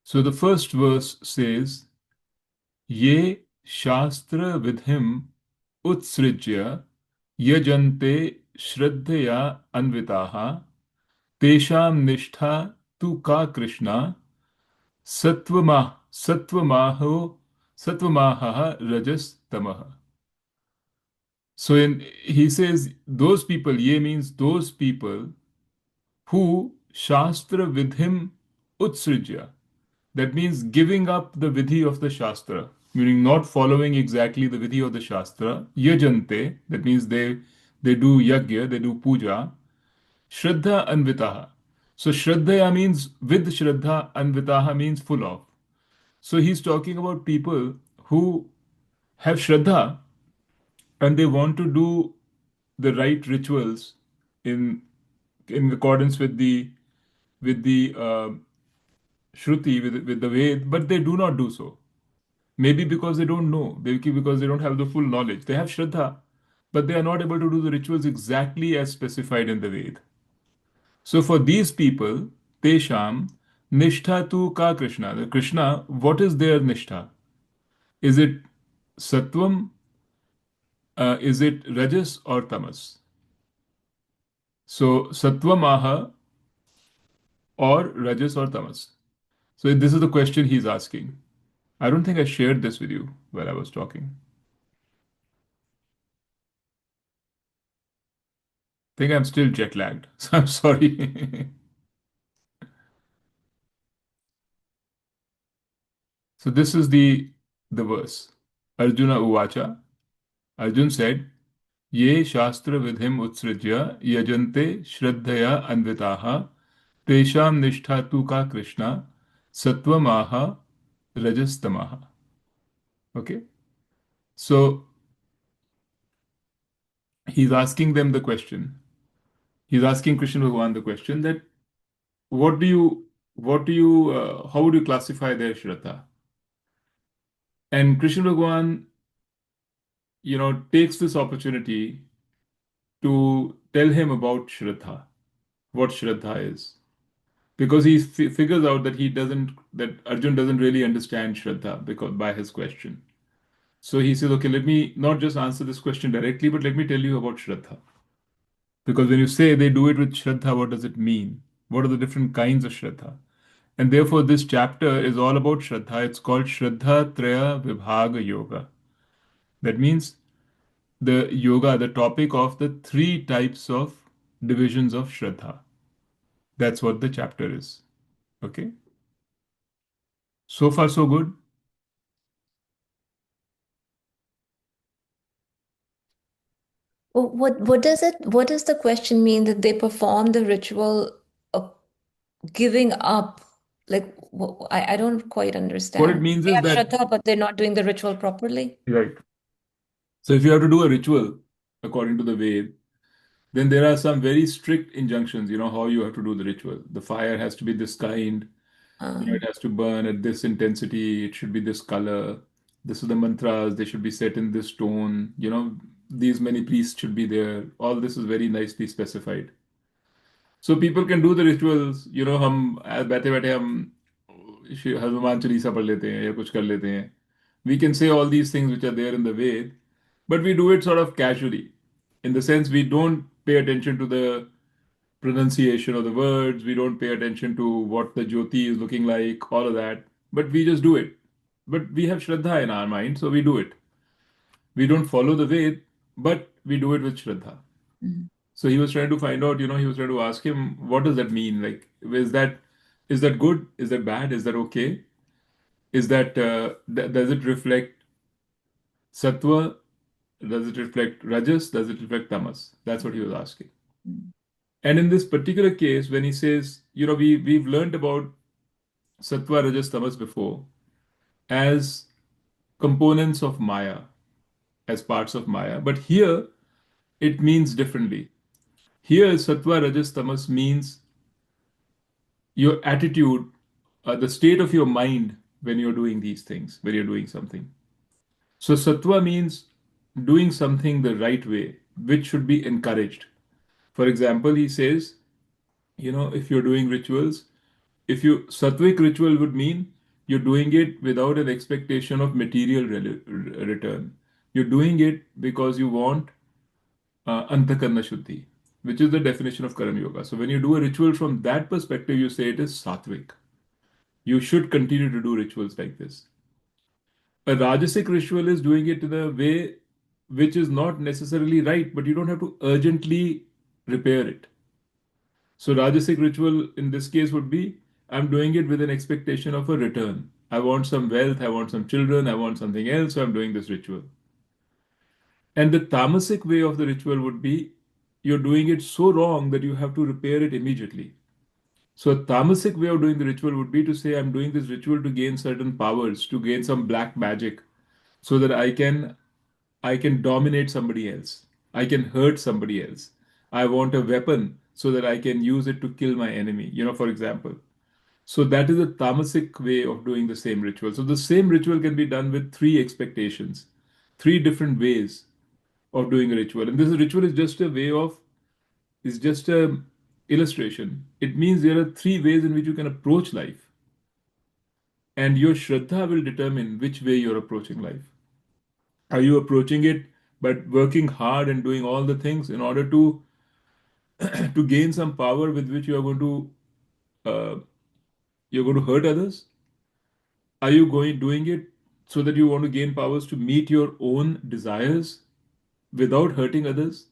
So the first verse says, Ye Shastra Vidhim Utsrijya Yajante Shraddhaya Anvitaha Tesham Nishtha Tu Ka Krishna Satvamaho Satvamaha Rajas Tamaha. So he says those people, ye means those people who Shastra Vidhim Utsrijya. That means giving up the vidhi of the Shastra, meaning not following exactly the vidhi of the Shastra. Yajante, that means they do yagya, they do puja. Shraddha anvitaha. So Shraddhaya means with Shraddha, anvitaha means full of. So he's talking about people who have Shraddha and they want to do the right rituals in in accordance with the Shruti, with the Ved, but they do not do so. Maybe because they don't know, maybe because they don't have the full knowledge. They have Shraddha, but they are not able to do the rituals exactly as specified in the Ved. So for these people, Tesham, Nishtha tu ka Krishna. The Krishna, what is their Nishtha? Is it Sattvam? Is it Rajas or Tamas? So Sattvam or Rajas or Tamas? So this is the question he's asking. I don't think I shared this with you while I was talking. I think I'm still jet lagged, so I'm sorry. So this is the verse. Arjuna Uvacha. Arjun said, Ye Shastra Vidhim Utsrijya Yajante Shraddhaya Anvitaha Tesham Nishtha Tu Ka Krishna Satvamaha Rajastamaha. Okay. So he's asking them the question. He's asking Krishna Bhagavan the question that how would you classify their Shraddha? And Krishna Bhagavan, takes this opportunity to tell him about Shraddha, what Shraddha is. Because he figures out that Arjun doesn't really understand Shraddha because by his question. So he says, okay, let me not just answer this question directly, but let me tell you about Shraddha. Because when you say they do it with Shraddha, what does it mean? What are the different kinds of Shraddha? And therefore, this chapter is all about Shraddha. It's called Shraddha Traya Vibhaga Yoga. That means the topic of the three types of divisions of Shraddha. That's what the chapter is. Okay. So far, so good. What does the question mean that they perform the ritual of giving up? Like, I don't quite What it understand. means They is have that, Shraddha, but they're not doing the ritual properly. right. So if you have to do a ritual according to the Ved, then there are some very strict injunctions, how you have to do the ritual. The fire has to be this kind, it Um, has to burn at this intensity, it should be this color. This is the mantras, they should be set in this tone, these many priests should be there. All this is very nicely specified. So people can do the rituals, हम बैठे बैठे हम हनुमान चालीसा पढ़ लेते हैं या कुछ कर लेते हैं. We can say all these things which are there in the Ved, but we do it sort of casually. In the sense, we don't pay attention to the pronunciation of the words, we don't pay attention to what the Jyoti is looking like, all of that, but we just do it. But we have Shraddha in our mind, so we do it. We don't follow the Ved, but we do it with Shraddha. mm, So he was trying to find out, he was trying to ask him, what does that mean? Like, is that good? Is that bad? Is that okay? Is that does it reflect sattva? Does it reflect rajas? Does it reflect tamas? That's what he was asking. mm, And in this particular case, when he says, we've learned about sattva, rajas, tamas before as components of Maya, as parts of Maya, but here it means differently. Here, sattva, rajas, tamas means your attitude, the state of your mind when you're doing these things, when you're doing something. So, sattva means doing something the right way, which should be encouraged. For example, he says, if you're doing rituals, if you sattvic ritual would mean You're doing it without an expectation of material return. You're doing it because you want antakarna shuddhi, which is the definition of Karam Yoga. So when you do a ritual from that perspective, you say it is sattvic. You should continue to do rituals like this. A Rajasic ritual is doing it in a way which is not necessarily right, but you don't have to urgently repair it. So Rajasic ritual in this case would be I'm doing it with an expectation of a return. I want some wealth, I want some children, I want something else, so I'm doing this ritual. And the tamasic way of the ritual would be you're doing it so wrong that you have to repair it immediately. So a tamasic way of doing the ritual would be to say I'm doing this ritual to gain certain powers, to gain some black magic, so that I can dominate somebody else. I can hurt somebody else. I want a weapon so that I can use it to kill my enemy, for example. So that is a tamasic way of doing the same ritual. So the same ritual can be done with three expectations, three different ways of doing a ritual. And this ritual is just a illustration. It means there are three ways in which you can approach life. And your Shraddha will determine which way you're approaching life. Are you approaching it by working hard and doing all the things in order to to gain some power with which uh, you're going to hurt others? Are you going doing it so that you want to gain powers to meet your own desires without hurting others?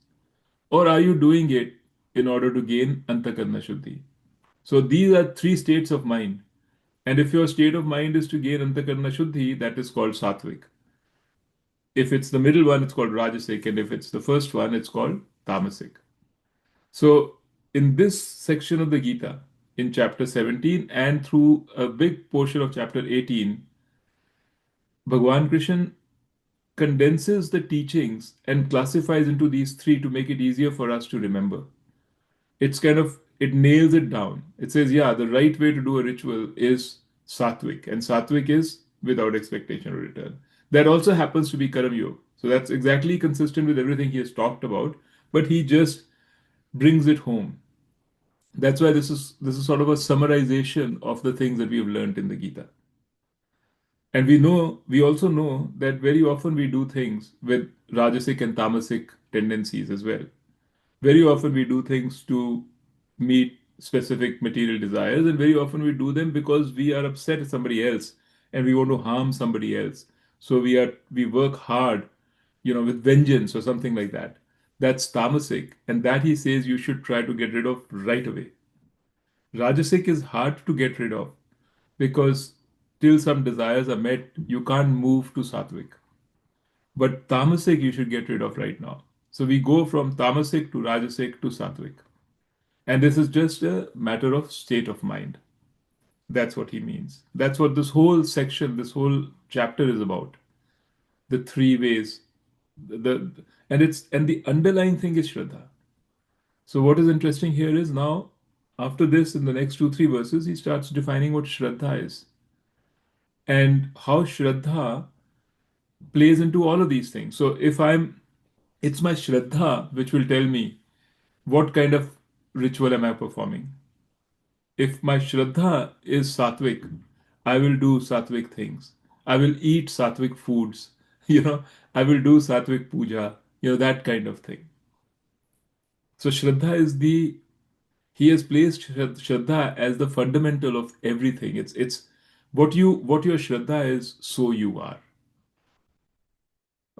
Or are you doing it in order to gain antakarna shuddhi? So these are three states of mind. And if your state of mind is to gain antakarna shuddhi, that is called sattvic. If it's the middle one, it's called rajasic. And if it's the first one, it's called tamasic. So in this section of the Gita, in chapter 17 and through a big portion of chapter 18, Bhagwan Krishna condenses the teachings and classifies into these three to make it easier for us to remember. It nails it down. It says, yeah, the right way to do a ritual is sattvic, and sattvic is without expectation of return. That also happens to be Karam Yoga. So that's exactly consistent with everything he has talked about, but he just brings it home. That's why this is sort of a summarization of the things that we have learned in the Gita. And we also know that very often we do things with Rajasic and Tamasic tendencies as well. Very often we do things to meet specific material desires, and very often we do them because we are upset at somebody else and we want to harm somebody else. So we work hard, with vengeance or something like that. That's tamasic, and that he says you should try to get rid of right away. Rajasic is hard to get rid of because till some desires are met, you can't move to sattvic. But tamasic you should get rid of right now. So we go from tamasic to rajasic to sattvic. And this is just a matter of state of mind. That's what he means. That's what this whole section, this whole chapter is about. The three ways. The and the underlying thing is Shraddha. So what is interesting here is now, after this, in the next two, three verses, he starts defining what Shraddha is and how Shraddha plays into all of these things. So it's my Shraddha which will tell me what kind of ritual am I performing. If my Shraddha is Sattvic, I will do Sattvic things. I will eat Sattvic foods. I will do Sattvic puja, that kind of thing. So Shraddha he has placed Shraddha as the fundamental of everything. It's what your Shraddha is, so you are.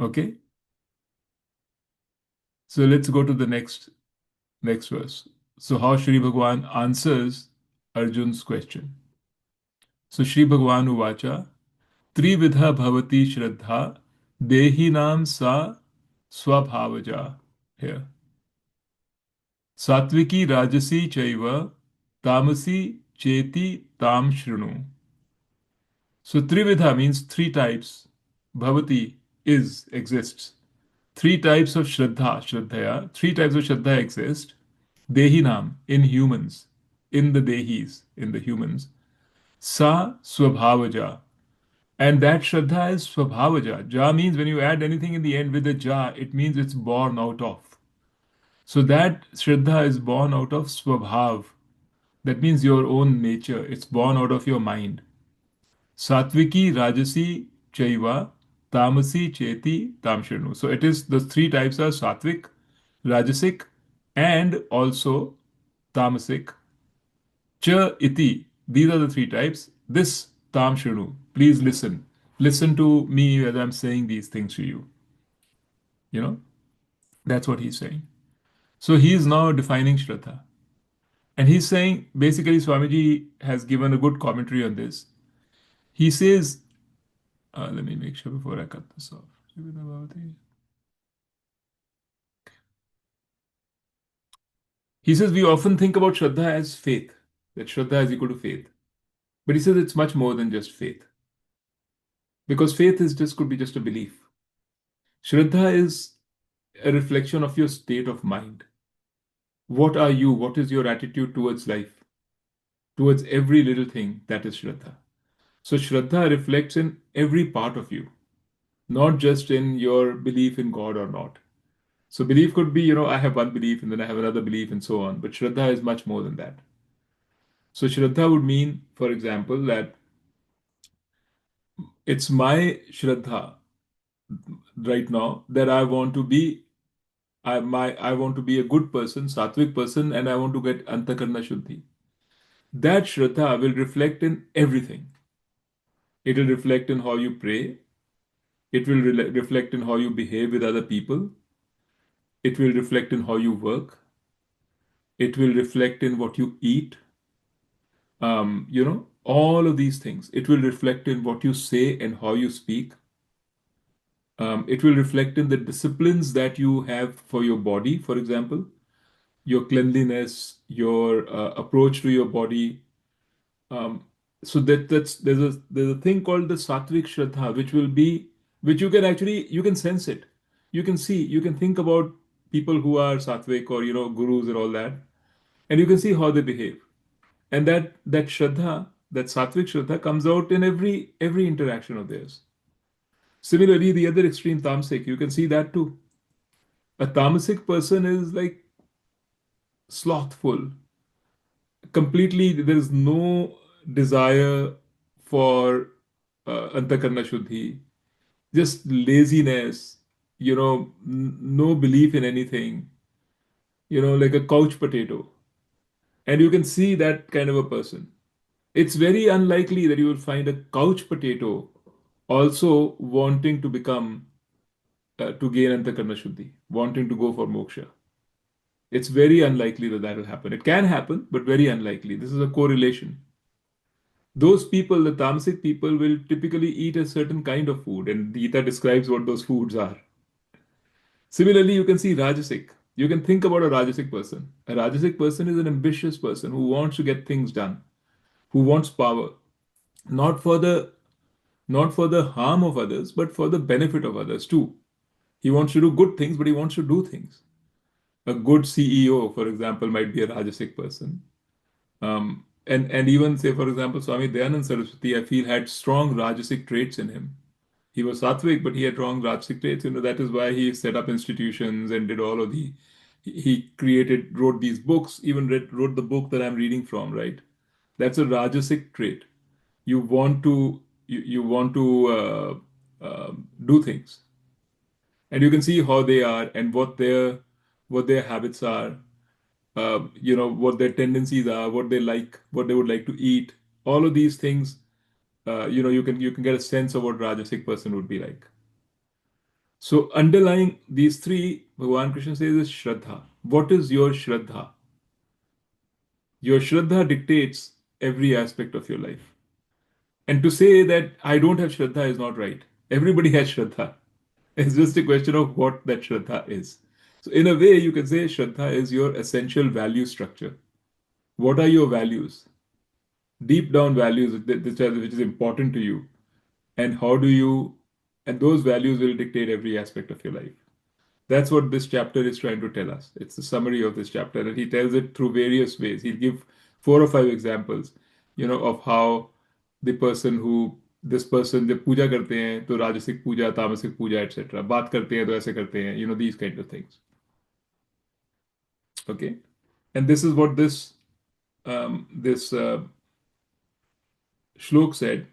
Okay? So let's go to the next verse. So how Shri Bhagwan answers Arjun's question. So Shri Bhagwan uvacha Trividha bhavati shraddha dehinam sa swabhavaja. Here. Satviki rajasi chaiva tamasi cheti tam shrunu. So Trividha means three types. Bhavati exists. Three types of Shraddhaya, three types of Shraddha exist. Dehinam, in humans, in the Dehis, in the humans. Sa Swabhavaja. And that Shraddha is Swabhavaja. Ja means when you add anything in the end with the Ja, it means it's born out of. So that Shraddha is born out of Swabhav. That means your own nature. It's born out of your mind. Satviki, Rajasi, Chaiva, Tamasi, Cheti, Tamshanu. So it is the three types are Satvik, Rajasic, and also Tamasic. Cha iti. These are the three types. This Tamshanu. Please listen. Listen to me as I'm saying these things to you. You know, that's what he's saying. So he is now defining Shraddha. And he's saying, basically, Swamiji has given a good commentary on this. He says, let me make sure before I cut this off. He says, we often think about Shraddha as faith, that Shraddha is equal to faith. But he says it's much more than just faith, because faith is just could be just a belief. Shraddha is a reflection of your state of mind. What are you? What is your attitude towards life? Towards every little thing, that is Shraddha. So Shraddha reflects in every part of you, not just in your belief in God or not. So belief could be, I have one belief and then I have another belief and so on. But Shraddha is much more than that. So Shraddha would mean, for example, that it's my Shraddha right now that I want to be a good person, sattvic person, and I want to get antakarna shuddhi. That Shraddha will reflect in everything. It will reflect in how you pray. It will reflect in how you behave with other people. It will reflect in how you work. It will reflect in what you eat. All of these things. It will reflect in what you say and how you speak. It will reflect in the disciplines that you have for your body, for example, your cleanliness, your approach to your body. Um, so that's there's a thing called the sattvic shraddha, which you can sense it, you can see, you can think about people who are sattvic or gurus and all that, and you can see how they behave, and that shraddha, that sattvic shraddha comes out in every interaction of theirs. Similarly, the other extreme, tamasic, you can see that too. A tamasic person is like slothful, completely. There is no desire for antakarna shuddhi, just laziness, no belief in anything, like a couch potato. And you can see that kind of a person. It's very unlikely that you will find a couch potato also wanting to become, to gain antakarna shuddhi, wanting to go for moksha. It's very unlikely that that will happen. It can happen, but very unlikely. This is a correlation. Those people, the tamasic people, will typically eat a certain kind of food, and Gita describes what those foods are. Similarly, you can see Rajasic. You can think about a Rajasic person. A Rajasic person is an ambitious person who wants to get things done, who wants power, not for the not for the harm of others, but for the benefit of others too. He wants to do good things, but he wants to do things. A good CEO, for example, might be a Rajasic person. And even say, for example, Swami Dayanand Saraswati, I feel had strong Rajasic traits in him. He was Sattvic, but he had strong Rajasic traits. That is why he set up institutions and did all of the. He created, wrote these books, even wrote the book that I'm reading from. Right, that's a Rajasic trait. You want to do things, and you can see how they are and what their habits are, what their tendencies are, what they like, what they would like to eat. All of these things, you can get a sense of what Rajasic person would be like. So underlying these three, Bhagavan Krishna says is Shraddha. What is your Shraddha? Your Shraddha dictates every aspect of your life. And to say that I don't have Shraddha is not right. Everybody has Shraddha. It's just a question of what that Shraddha is. So in a way, you can say Shraddha is your essential value structure. What are your values? Deep down values which is important to you, and how do you, and those values will dictate every aspect of your life. That's what this chapter is trying to tell us. It's the summary of this chapter, and he tells it through various ways. He'll give 4 or 5 examples, of how the person who this person जब पूजा करते हैं तो राजसिक पूजा, तामसिक पूजा, etc. बात करते हैं तो ऐसे करते हैं, these kind of things. Okay, and this is what this shlok said.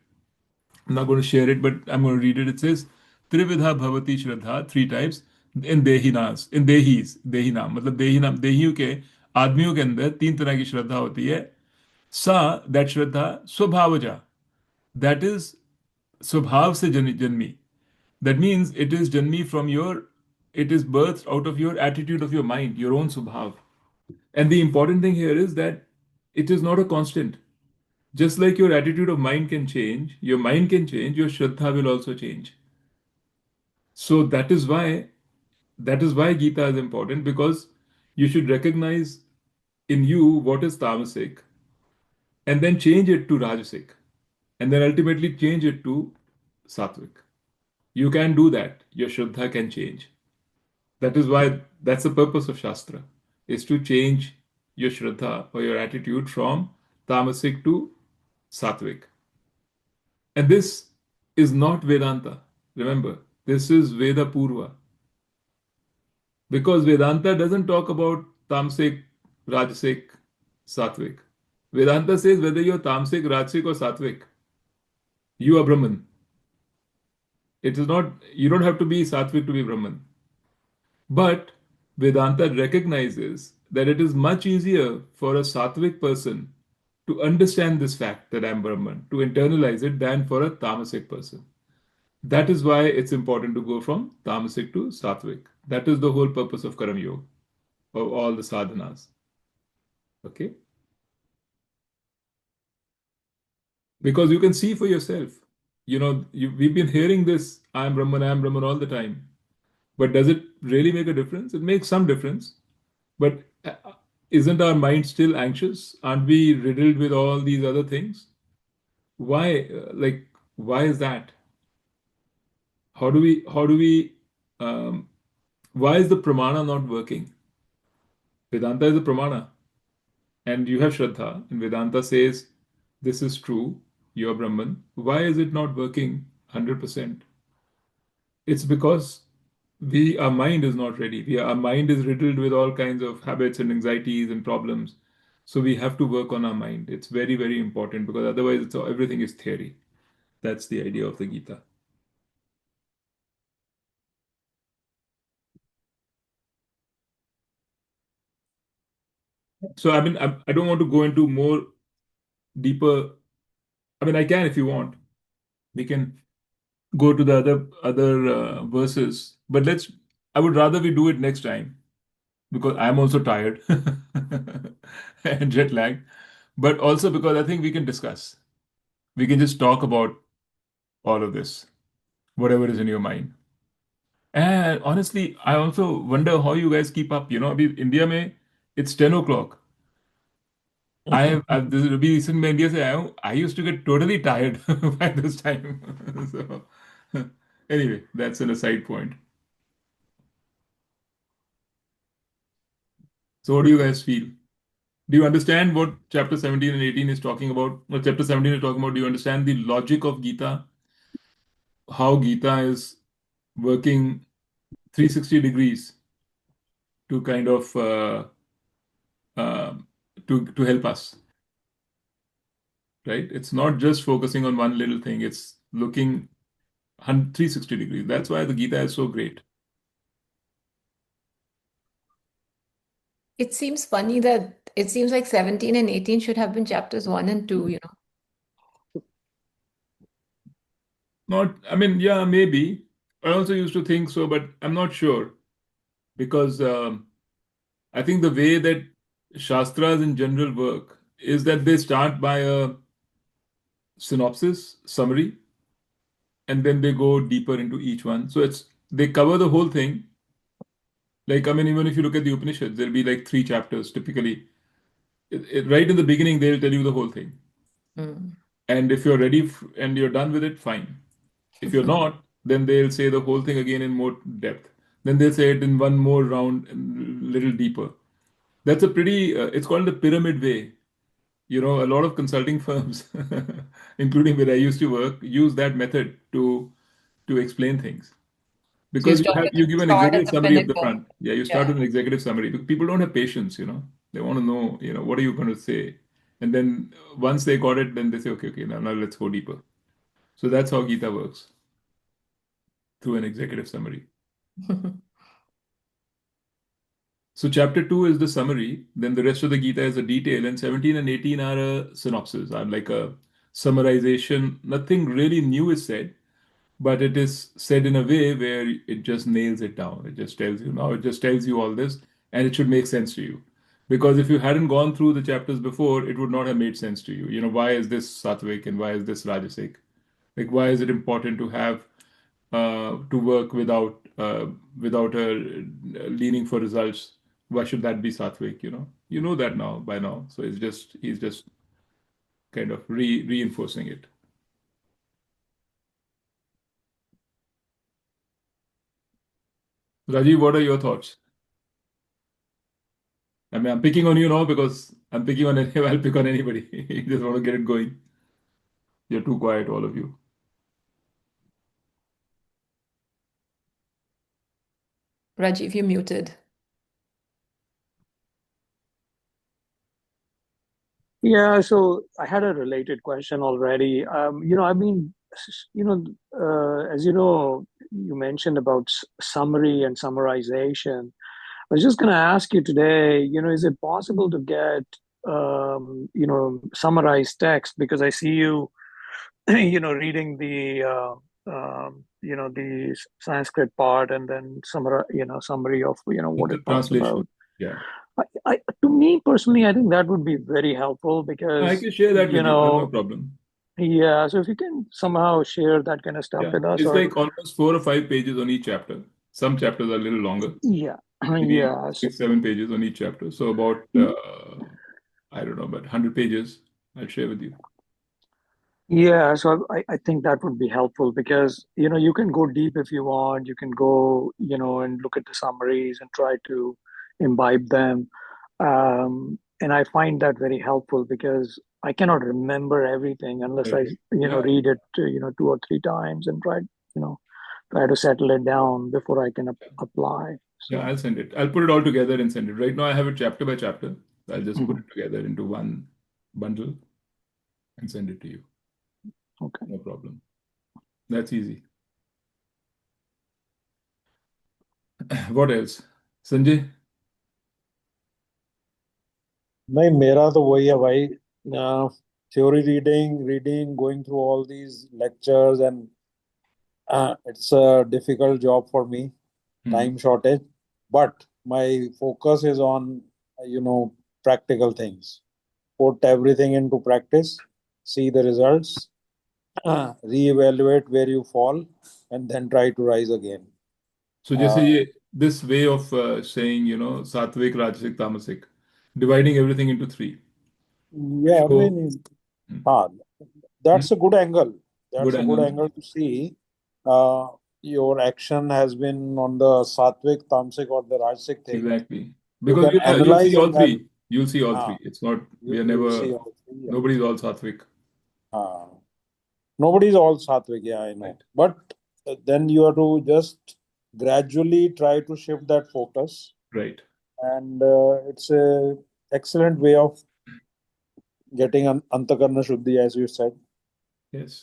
I'm not going to share it, but I'm going to read it. It says, Trividha Bhavati Shraddha, three types, in देही नाम मतलब देहियों के आदमियों के अंदर तीन तरह की श्रद्धा होती है. सा, दैट श्रद्धा, स्वभावजा, दैट इज स्वभाव से जन्मी. That means it is janmi from your, it is birthed out of your attitude of your mind, your own subhav. And the important thing here is that it is not a constant. Just like your attitude of mind can change, your mind can change, your shraddha will also change. So that is why Gita is important, because you should recognize in you what is tamasic and then change it to rajasic and then ultimately change it to sattvic. You can do that. Your shraddha can change. That is why that's the purpose of Shastra, is to change your Shraddha or your attitude from Tamasic to Sattvic. And this is not Vedanta. Remember, this is Veda Purva. Because Vedanta doesn't talk about Tamasic, Rajasic, Sattvic. Vedanta says whether you're Tamasic, Rajasic, or Sattvic, you are Brahman. It is not, you don't have to be Sattvic to be Brahman. But Vedanta recognizes that it is much easier for a sattvic person to understand this fact that I'm Brahman, to internalize it, than for a tamasic person. That is why it's important to go from tamasic to sattvic. That is the whole purpose of Karam Yoga, of all the sadhanas. Okay? Because you can see for yourself. We've been hearing this, I am Brahman all the time. But does it really make a difference? It makes some difference. But isn't our mind still anxious? Aren't we riddled with all these other things? Why, why is that? Um, why is the pramana not working? Vedanta is a pramana, and you have Shraddha, and Vedanta says, this is true, you're Brahman. Why is it not working 100%? It's because our mind is not ready. Our mind is riddled with all kinds of habits and anxieties and problems. So we have to work on our mind. It's very, very important, because otherwise everything is theory. That's the idea of the Gita. So I mean, I don't want to go into more deeper. I mean, I can if you want. We can go to the other verses, but I would rather we do it next time, because I'm also tired and jet lagged, but also because I think we can discuss. We can just talk about all of this, whatever is in your mind. And honestly, I also wonder how you guys keep up. India mein, it's 10 o'clock. I've this अभी recent में India से आया हूँ. I used to get totally tired by this time. So anyway, that's an aside point. So what do you guys feel? Do you understand what chapter 17 and 18 is talking about? What chapter 17 is talking about? Do you understand the logic of Gita? How Gita is working 360 degrees to kind of uh, to help us, right? It's not just focusing on one little thing. It's looking 360 degrees. That's why the Gita is so great. It seems funny that it seems like 17 and 18 should have been chapters 1 and 2, you know. Not, I mean, yeah, maybe. I also used to think so, but I'm not sure, because I think the way that Shastras in general work is that they start by a synopsis, summary, and then they go deeper into each one. So they cover the whole thing. Like, I mean, even if you look at the Upanishads, there'll be like three chapters typically. Right in the beginning, they'll tell you the whole thing. Mm. And if you're ready and you're done with it, fine. If you're not, then they'll say the whole thing again in more depth. Then they'll say it in one more round, a little deeper. That's a pretty, it's called the pyramid way. A lot of consulting firms, including where I used to work, use that method to explain things. So you Because start you give an start at executive the summary at the pinnacle. front. Yeah, you start Yeah. with an executive summary. People don't have patience. They want to know, what are you going to say? And then once they got it, then they say, okay, okay, now let's go deeper. So that's how Gita works, through an executive summary. So chapter 2 is the summary, then the rest of the Gita is a detail, and 17 and 18 are a synopsis, are like a summarization. Nothing really new is said, but it is said in a way where it just nails it down. It just tells you now, it just tells you all this, and it should make sense to you. Because if you hadn't gone through the chapters before, it would not have made sense to you. You know, why is this Satvik and why is this Rajasic? Like, why is it important to have to work without leaning for results? Why should that be Satvik? You know that now by now. So he's just kind of reinforcing it. Rajiv, what are your thoughts? I mean, I'm picking on you now because I'm picking on any, I'll pick on anybody. You just want to get it going. You're too quiet, all of you. Rajiv, you're muted. Yeah, so I had a related question already. I mean, as you know, you mentioned about summary and summarization. I was just going to ask you today, is it possible to get, summarized text? Because I see you, reading the Sanskrit part and then summary of, what The it talks translation. about. Yeah. To me personally, I think that would be very helpful I because, can share that with you. I have no problem. yeah, so if you can somehow share that kind of stuff Yeah. with us, It's or like almost 4 or 5 pages on each chapter. Some chapters are a little longer, yeah, maybe yeah, so, 6, 7 pages on each chapter. So about, I don't know, about 100 pages I'll share with you. yeah, so I think that would be helpful because, you can go deep if you want. You can go, and look at the summaries and try to imbibe them. And I find that very helpful because I cannot remember everything unless I, Correct. Yeah. read it, 2 or 3 times and try to settle it down before I can apply. Yeah, So, I'll send it. I'll put it all together and send it. Right now, I have it chapter by chapter. I'll just put mhm, it together into one bundle and send it to you. okay. No problem. That's easy. What else? Sanjay? नहीं मेरा तो वही है भाई theory reading reading going through all these lectures and it's a difficult job for me, Hmm. time shortage, but my focus is on you know practical things. Put everything into practice, see the results, reevaluate where you fall, and then try to rise again. So जैसे uh, ये this way of saying, Satvik, Rajasic, Tamasic, dividing everything into three. yeah, So, नहीं, hmm, हाँ, hmm, that's a good angle. good That's a good angle. angle to see. Uh, your action has been on the sattvic, tamasic, or the rajasic thing. Exactly. You Because can you'll analyze see all and then three. You'll see all uh, three. It's not, we are you'll never, see all three. Yeah. nobody's all Satvik. Nobody's all sattvic. Yeah, I know. Right. But then you have to just gradually try to shift that focus, Right. and it's a excellent way of getting an antakarna shuddhi, as you said. Yes.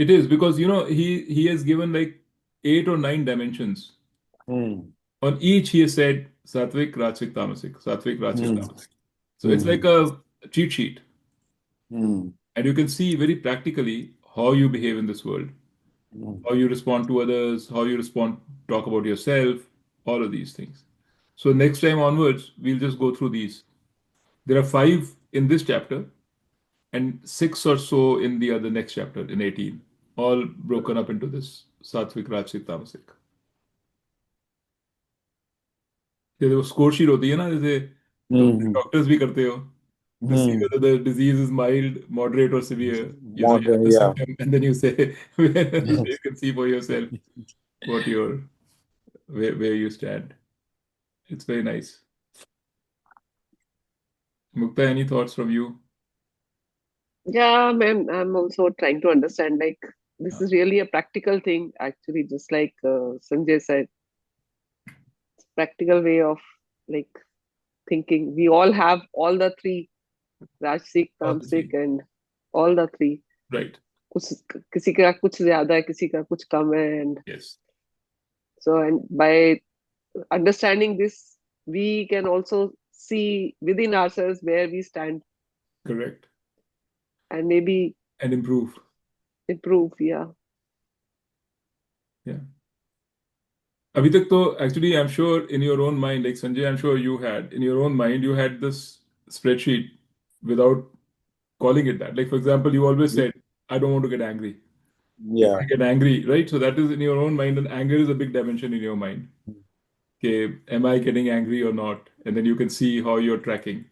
It is because, he has given like 8 or 9 dimensions. Hmm. On each, he has said Satvik, Rajasic, Tamasic, Satvik, Rajasic, Hmm. Tamasic. So it's like Hmm. a cheat sheet. Hmm. And you can see very practically how you behave in this world, Hmm. how you respond to others, how you respond, talk about yourself, all of these things. So next time onwards, we'll just go through these. There are 5 in this chapter and 6 or so in the other next chapter in 18, all broken up into this Satvik, Rajasic, Tamasic. जैसे वो score sheet होती है ना, जैसे तुम Hmm. Doctors भी करते हो to see Hmm. whether the disease is mild, moderate, or severe. You have the Yeah. symptom, and then you say, so you can see for yourself what where you stand. It's very nice. Mukta, any thoughts from you? Yeah, ma'am, I'm also trying to understand. Like, this Uh, is really a practical thing, actually, just like Sanjay said, practical way of like thinking. We all have all the three, Rajsik, all the Tamsik, three. and all the three. Right. कुछ किसी का कुछ ज्यादा है, किसी का कुछ कम है, and Yes, so, and by understanding this, we can also see within ourselves where we stand correct. and maybe And improve. improve. Yeah. Yeah. अभी तक तो actually I'm sure in your own mind, like Sanjay, I'm sure you had in your own mind, you had this spreadsheet without calling it that. Like for example, you always said, I don't want to get angry. If Yeah. I get angry, right? So that is in your own mind, and anger is a big dimension in your mind. Okay, am I getting angry or not? And then you can see how you're tracking.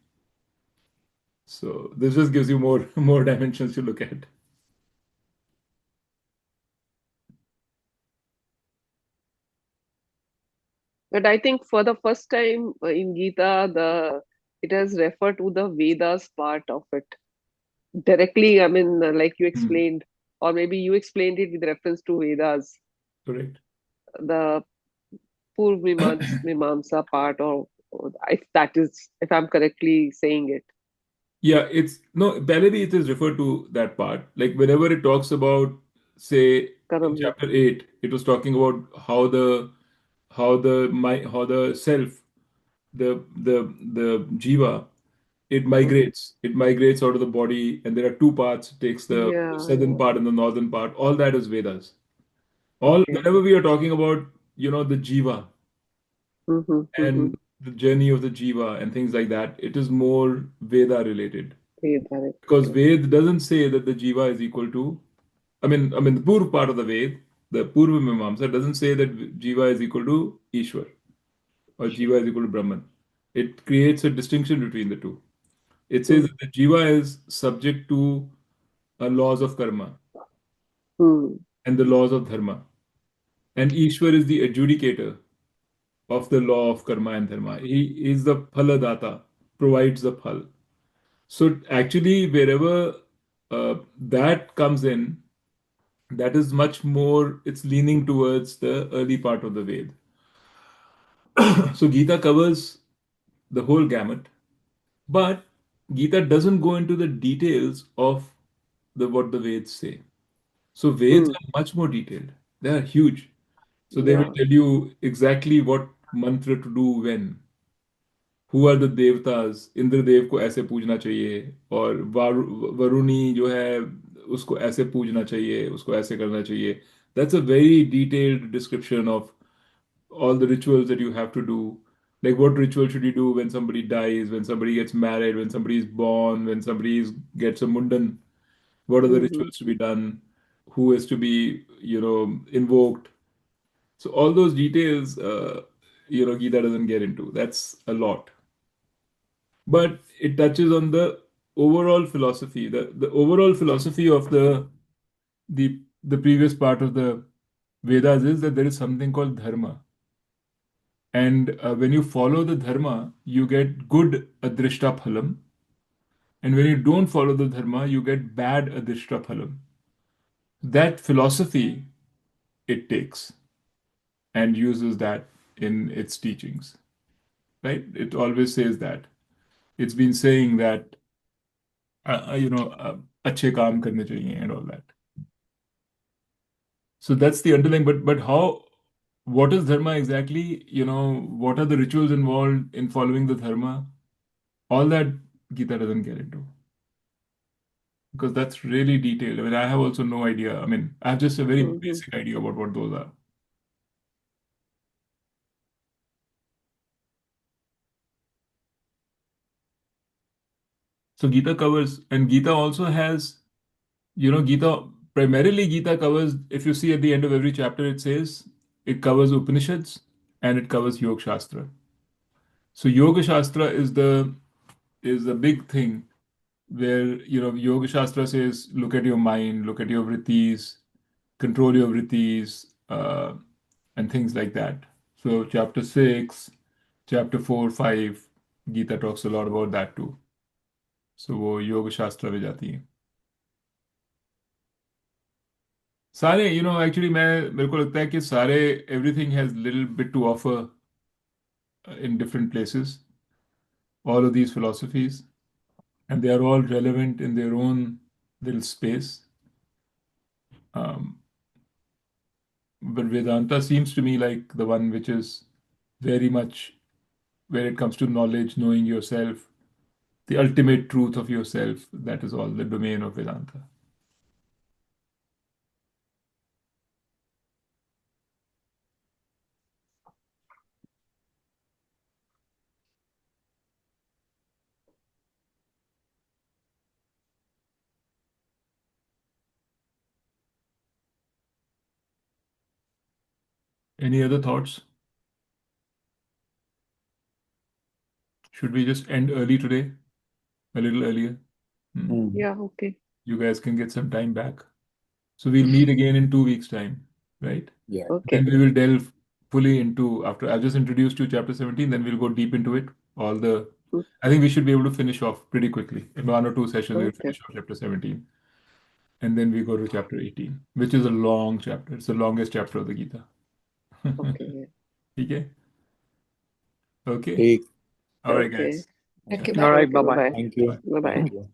So this just gives you more more dimensions to look at. But I think for the first time in Gita, the it has referred to the Vedas part of it directly. I mean, like you Hmm. explained, or maybe you explained it with reference to Vedas, Correct. the Mimamsa part, or if that is, if I'm correctly saying it. Yeah, it's no, Valerie, it is referred to that part. Like whenever it talks about, say, in Karam chapter 8, it was talking about how the self, the jiva, it Mhm. migrates. It migrates out of the body, and there are two parts. It takes the Yeah, southern yeah. part and the northern part. All that is Vedas. All Okay. whenever we are talking about, the jiva Mm-hmm, mm-hmm. and the journey of the jiva and things like that, it is more Veda related. Veda, Because okay. Ved doesn't say that the jiva is equal to, I mean, the Purv part of the Ved, the Purva Mimamsa doesn't say that jiva is equal to Ishwar or jiva is equal to Brahman. It creates a distinction between the two. It says Mm, that the jiva is subject to laws of karma mm, and the laws of dharma, and Ishwar is the adjudicator of the law of karma and dharma. He is the phaladata, provides the phal. So actually, wherever that comes in, that is much more, it's leaning towards the early part of the Ved. So Gita covers the whole gamut, but Gita doesn't go into the details of the what the Veds say. So Veds mm. are much more detailed. They are huge. So they will Yeah. tell you exactly what mantra to do when. Who are the देवताज Indradev को ऐसे पूजना चाहिए और वरुणी जो है उसको ऐसे पूजना चाहिए उसको ऐसे करना चाहिए. That's a very detailed description of all the rituals that you have to do. Like what ritual should you do when somebody dies, when somebody gets married, when somebody is born, when gets a mundan? What are the Mm-hmm. rituals to be done? Who is to be, invoked? So all those details, Gita doesn't get into. That's a lot, but it touches on the overall philosophy. The overall philosophy of the previous part of the Vedas is that there is something called dharma, and when you follow the dharma, you get good adrishta phalam, and when you don't follow the dharma, you get bad adrishta phalam. That philosophy it takes and uses that in its teachings. Right? It always says that. It's been saying that अच्छे काम करने चाहिए and all that. So that's the underlying. But how? What is dharma exactly? What are the rituals involved in following the dharma? All that Gita doesn't get into because that's really detailed. I mean, I have also no idea. I mean, I have just a very Mm-hmm. basic idea about what those are. So Gita covers, and Gita also has, Gita primarily Gita covers. If you see at the end of every chapter, it says it covers Upanishads and it covers Yoga Shastra. So Yoga Shastra is the big thing where Yoga Shastra says look at your mind, look at your vrittis, control your vrittis, and things like that. So chapter 6, chapter 4, 5, Gita talks a lot about that too. So वो योग शास्त्र में जाती है सारे actually मैं मेरे को लगता है कि सारे everything has little bit to offer in different places, all of these philosophies, and they are all relevant in their own little space. Um, but Vedanta seems to me like the one which is very much where it comes to knowledge, knowing yourself, the ultimate truth of yourself. That is all the domain of Vedanta. Any other thoughts? Should we just end early today? A little earlier? Yeah, okay. You guys can get some time back. So we'll meet again in 2 weeks' time, right? Yeah. Okay. Then we will delve fully into, after I've just introduced you chapter 17, then we'll go deep into it. Mm, I think we should be able to finish off pretty quickly. In 1 or 2 sessions, we'll Okay. finish off chapter 17. And then we go to chapter 18, which is a long chapter. It's the longest chapter of the Gita. Okay. Okay? Okay. Take. All right, Okay. guys. Okay, Ciao. bye. All right, Okay. bye bye. Bye-bye. Thank you. Bye. Bye-bye. Thank you.